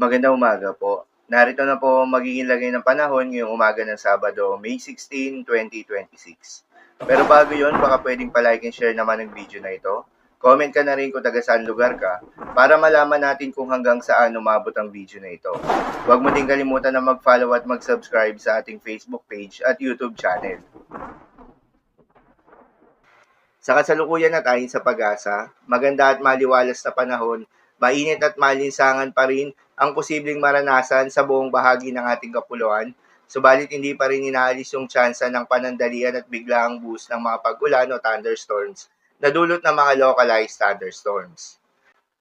Magandang umaga po. Narito na po ang magiging lagay ng panahon ngayong umaga ng Sabado, May 16, 2026. Pero bago yon, baka pwedeng palike and share naman ang video na ito. Comment ka na rin kung taga saan lugar ka para malaman natin kung hanggang saan umabot ang video na ito. Huwag mo din kalimutan na mag-follow at mag-subscribe sa ating Facebook page at YouTube channel. Sa kasalukuyan at ayon sa pag-asa, maganda at maliwalas na panahon, mainit at malinsangan pa rin ang posibleng maranasan sa buong bahagi ng ating kapuluan, subalit hindi pa rin inaalis yung tsansa ng panandalian at biglaang boost ng mga pag-ulan o thunderstorms na dulot ng mga localized thunderstorms.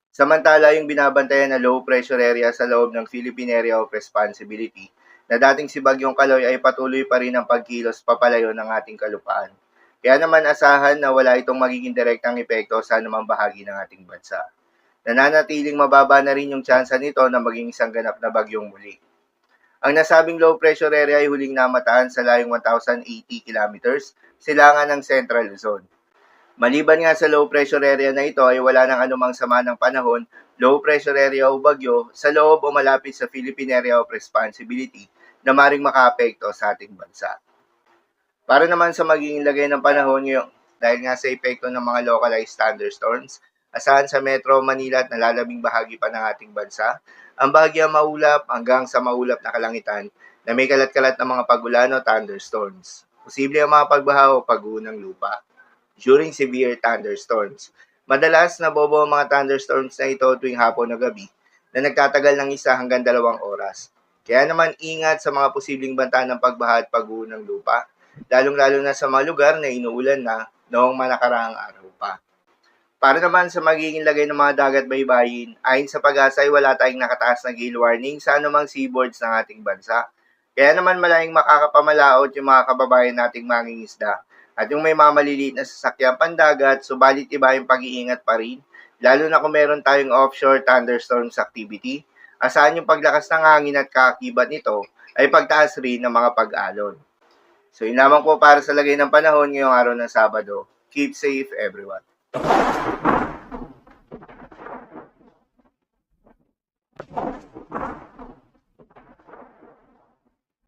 Samantala, yung binabantayan na low pressure area sa loob ng Philippine Area of Responsibility na dating si Bagyong Kaloy ay patuloy pa rin ang pagkilos papalayo ng ating kalupaan. Kaya naman asahan na wala itong magiging direktang epekto sa anumang bahagi ng ating bansa. Nananatiling mababa na rin yung tsansa nito na maging isang ganap na bagyong muli. Ang nasabing low pressure area ay huling namataan sa layong 1,080 kilometers silangan ng Central Luzon. Maliban nga sa low pressure area na ito ay wala nang anumang sama ng panahon, low pressure area o bagyo sa loob o malapit sa Philippine Area of Responsibility na maring makaapekto sa ating bansa. Para naman sa magiging lagay ng panahon ngayon, dahil nga sa epekto ng mga localized thunderstorms, asahan sa Metro Manila at nalalabing bahagi pa ng ating bansa, ang bahagyang maulap hanggang sa maulap na kalangitan na may kalat-kalat na mga pag-ulan o thunderstorms. Posible ang mga pagbaha o pag-uho ng lupa during severe thunderstorms. Madalas nabobo ang mga thunderstorms na ito tuwing hapon o gabi na nagtatagal ng 1 hanggang 2 oras. Kaya naman ingat sa mga posibleng banta ng pagbaha at pag-uho ng lupa, lalong-lalo na sa mga lugar na inuulan na noong manakaraang araw pa. Para naman sa magiging lagay ng mga dagat baybayin, ayon sa pag-asa ay wala tayong nakataas na gale warning sa anumang seaboards ng ating bansa. Kaya naman malayang makakapamalaot yung mga kababayan nating mangingisda at yung may mga maliliit na sasakyan pandagat, subalit iba yung pag-iingat pa rin, lalo na kung meron tayong offshore thunderstorms activity, asahan yung paglakas ng hangin at kaakibat nito ay pagtaas rin ng mga pag-alon. So, yun lamang po para sa lagay ng panahon ngayong araw ng Sabado. Keep safe, everyone.